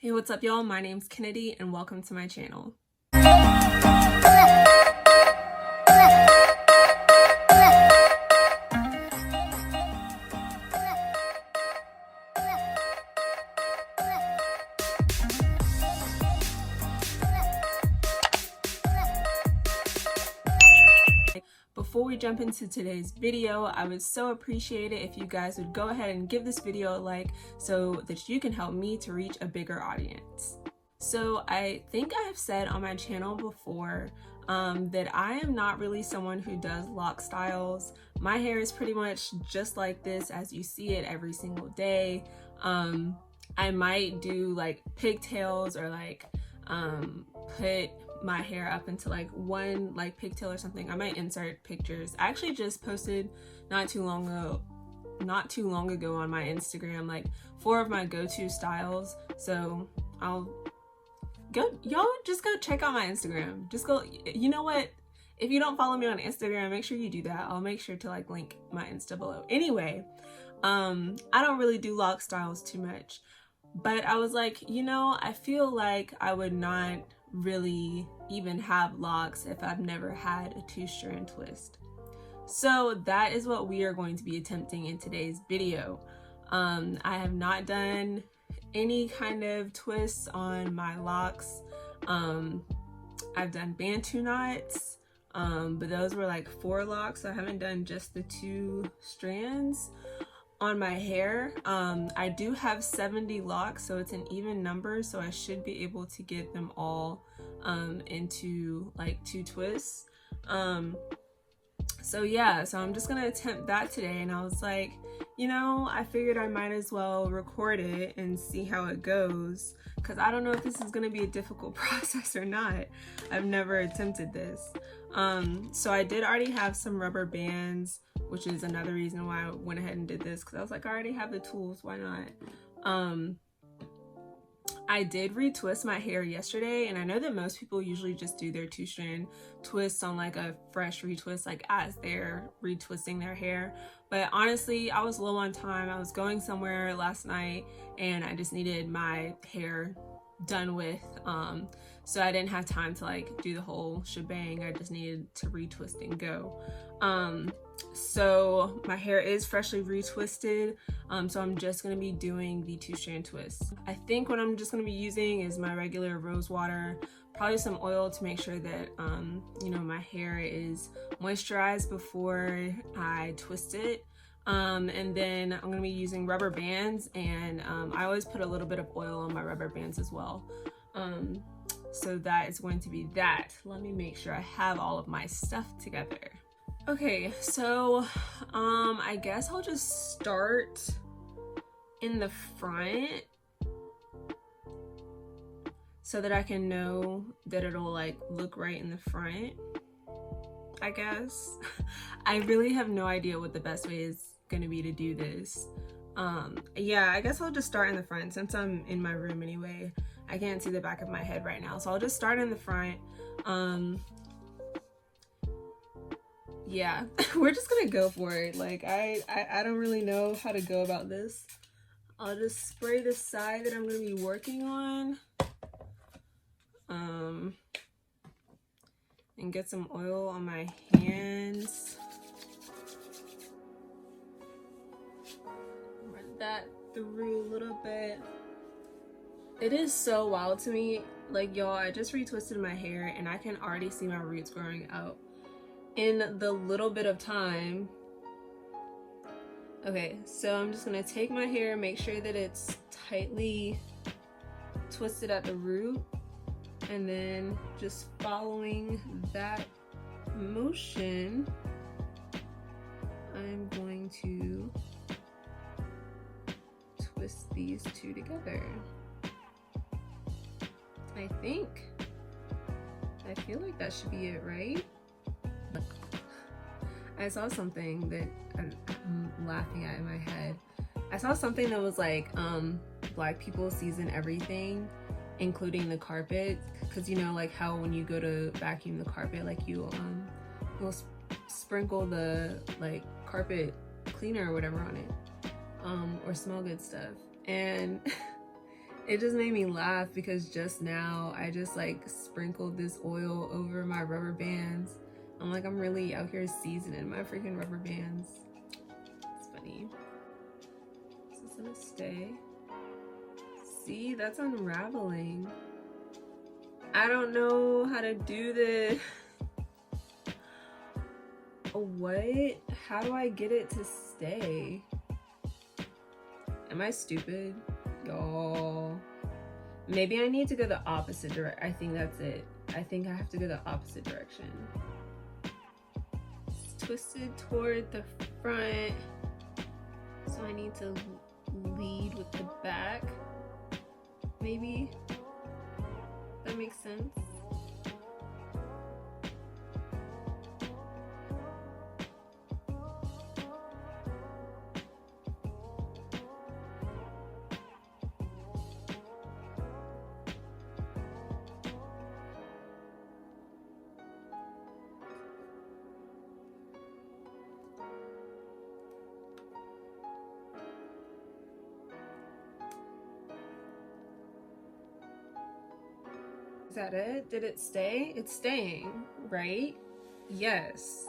Hey, what's up y'all? My name's Kennedy and welcome to my channel. Before we jump into today's video, I would so appreciate it if you guys would go ahead and give this video a like so that you can help me to reach a bigger audience. So I think I have said on my channel before that I am not really someone who does lock styles. My hair is pretty much just like this as you see it every single day. I might do like pigtails or like put my hair up into like one like pigtail or something. I might insert pictures. I actually just posted not too long ago on my Instagram like 4 of my go-to styles. So y'all just go check out my Instagram. Just go, you know what? If you don't follow me on Instagram, make sure you do that. I'll make sure to like link my Insta below. Anyway, I don't really do lock styles too much, but I was like, you know, I feel like I would not really even have locks if I've never had a 2-strand twist. So that is what we are going to be attempting in today's video. I have not done any kind of twists on my locks. I've done bantu knots, but those were like 4 locks, so I haven't done just the 2 strands on my hair. I do have 70 locks, so it's an even number, so I should be able to get them all into like 2 twists. So yeah, so I'm just gonna attempt that today, and I was like, you know, I figured I might as well record it and see how it goes, because I don't know if this is gonna be a difficult process or not. I've never attempted this. So I did already have some rubber bands, which is another reason why I went ahead and did this, because I was like, I already have the tools, why not? I did retwist my hair yesterday, and I know that most people usually just do their 2-strand twists on like a fresh retwist, like as they're retwisting their hair. But honestly, I was low on time. I was going somewhere last night and I just needed my hair done with. So I didn't have time to like do the whole shebang. I just needed to retwist and go. So my hair is freshly retwisted, so I'm just going to be doing the 2-strand twist. I think what I'm just going to be using is my regular rose water, probably some oil to make sure that you know, my hair is moisturized before I twist it. And then I'm going to be using rubber bands, and I always put a little bit of oil on my rubber bands as well. So that is going to be that. Let me make sure I have all of my stuff together. Okay, so I guess I'll just start in the front so that I can know that it'll like look right in the front, I guess. I really have no idea what the best way is gonna be to do this. Yeah, I guess I'll just start in the front since I'm in my room anyway. I can't see the back of my head right now, so I'll just start in the front. Yeah, we're just gonna go for it. Like I don't really know how to go about this. I'll just spray the side that I'm gonna be working on, and get some oil on my hands. Run that through a little bit. It is so wild to me, like y'all, I just retwisted my hair and I can already see my roots growing out in the little bit of time. Okay, so I'm just gonna take my hair, make sure that it's tightly twisted at the root, and then just following that motion, I'm going to twist these 2 together. I feel like that should be it, right? I saw something that I'm laughing at in my head. I saw something that was like, Black people season everything, including the carpet. Cause you know, like how when you go to vacuum the carpet, like you'll sprinkle the like carpet cleaner or whatever on it, or smell good stuff. And It just made me laugh because just now I just like sprinkled this oil over my rubber bands. I'm like, I'm really out here seasoning my freaking rubber bands. It's funny. Is this gonna stay? See, that's unraveling. I don't know how to do this. What? How do I get it to stay? Am I stupid? Y'all. Maybe I need to go the opposite direction. I think that's it. I think I have to go the opposite direction. It's twisted toward the front. So I need to lead with the back. Maybe. That makes sense. Is that it? Did it stay? It's staying, right? Yes.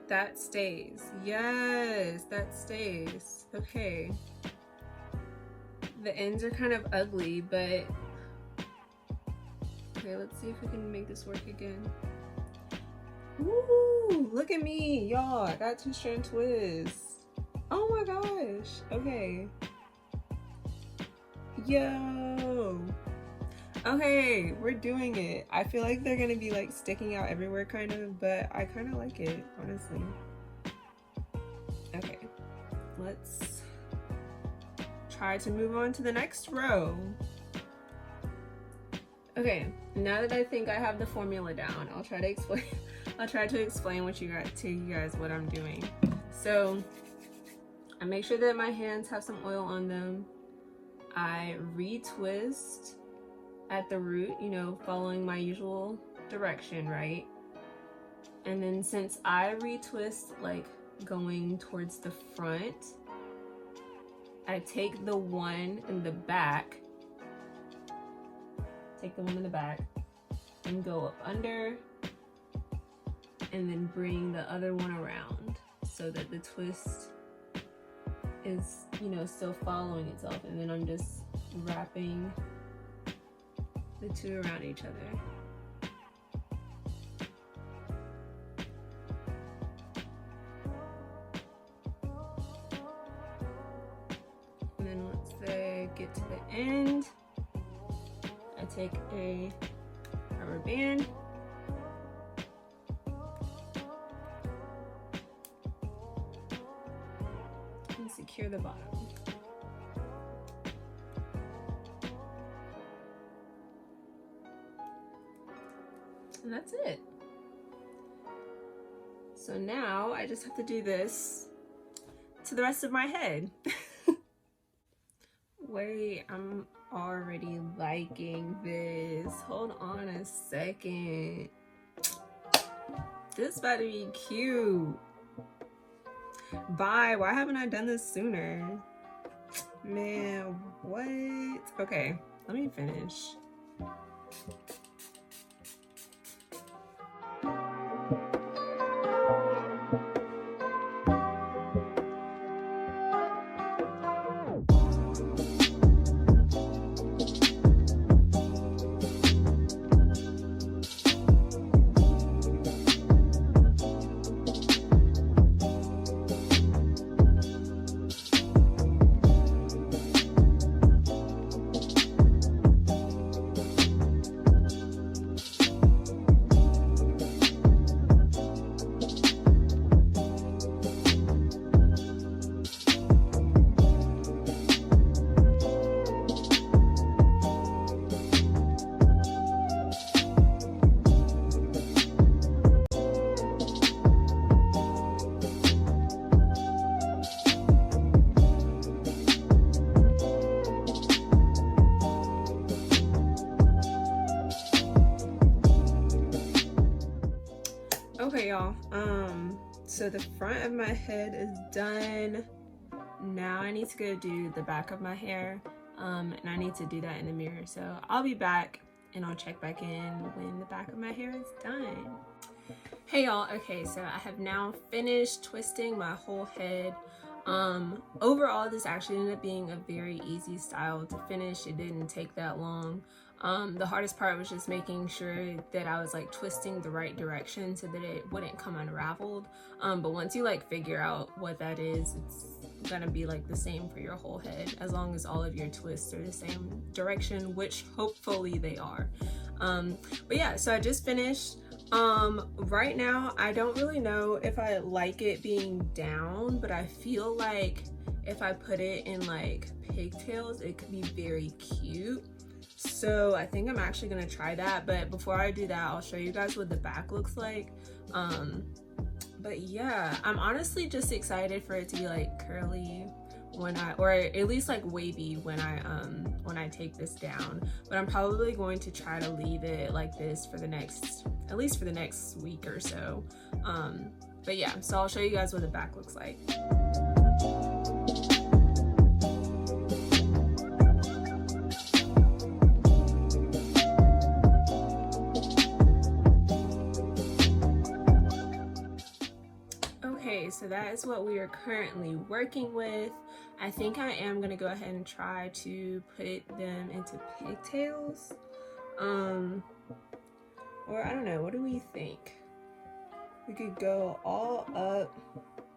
That stays. Yes, that stays. Okay. The ends are kind of ugly, but okay, let's see if we can make this work again. Woo! Look at me, y'all. I got 2-strand twists. Oh my gosh. Okay. Yo. Okay, we're doing it. I feel like they're gonna be like sticking out everywhere kind of, but I kind of like it, honestly. Okay, let's try to move on to the next row. Okay, now that I think I have the formula down, I'll try to explain what you guys what I'm doing. So I make sure that my hands have some oil on them. I retwist at the root, you know, following my usual direction, right? And then since I retwist like going towards the front, I take the one in the back, and go up under, and then bring the other one around so that the twist is, you know, still following itself. And then I'm just wrapping the two around each other. And then once they get to the end, I take a rubber band and secure the bottom. And that's it. So now I just have to do this to the rest of my head. Wait, I'm already liking this. Hold on a second. This about to be cute. Bye. Why haven't I done this sooner? Man, what? Okay, let me finish. Okay, y'all, so the front of my head is done. Now I need to go do the back of my hair. and I need to do that in the mirror. So I'll be back and I'll check back in when the back of my hair is done. Hey y'all, okay, so I have now finished twisting my whole head. Overall, this actually ended up being a very easy style to finish. It didn't take that long. The hardest part was just making sure that I was like twisting the right direction so that it wouldn't come unraveled. But once you like figure out what that is, it's gonna be like the same for your whole head as long as all of your twists are the same direction, which hopefully they are. But yeah, so I just finished. Right now I don't really know if I like it being down, but I feel like if I put it in like pigtails it could be very cute. So I think I'm actually gonna try that, but before I do that I'll show you guys what the back looks like. But yeah, I'm honestly just excited for it to be like curly when I, or at least like wavy when I take this down. But I'm probably going to try to leave it like this for the next, at least for the next week or so. But yeah, so I'll show you guys what the back looks like. So that is what we are currently working with. I think I am gonna go ahead and try to put them into pigtails, or I don't know, what do we think? We could go all up,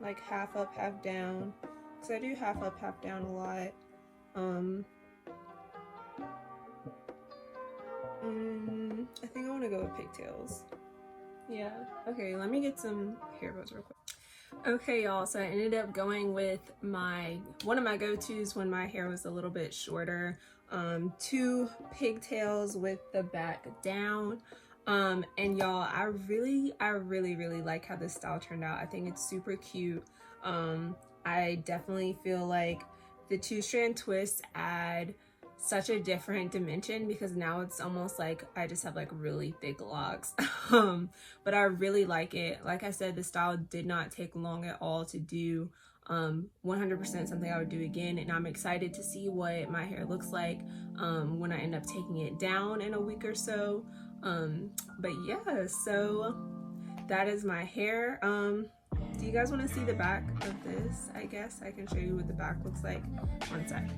like half up, half down, because I do half up, half down a lot. I think I want to go with pigtails. Yeah, okay, let me get some hair bows real quick. Okay y'all, so I ended up going with one of my go-tos when my hair was a little bit shorter, 2 pigtails with the back down. And y'all, I really like how this style turned out. I think it's super cute. I definitely feel like the 2-strand twists add such a different dimension because now it's almost like I just have like really thick locks. But I really like it. Like I said, the style did not take long at all to do. 100% something I would do again, and I'm excited to see what my hair looks like when I end up taking it down in a week or so. But yeah, so that is my hair. Do you guys want to see the back of this? I guess I can show you what the back looks like. One sec.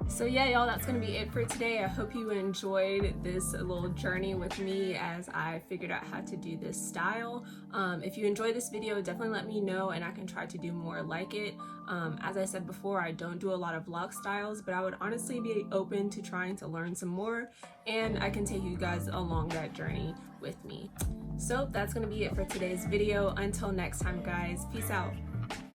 So yeah, y'all, that's gonna be it for today. I hope you enjoyed this little journey with me as I figured out how to do this style. If you enjoyed this video, definitely let me know and I can try to do more like it. As I said before, I don't do a lot of vlog styles, but I would honestly be open to trying to learn some more, and I can take you guys along that journey with me. So that's gonna be it for today's video. Until next time, guys, peace out.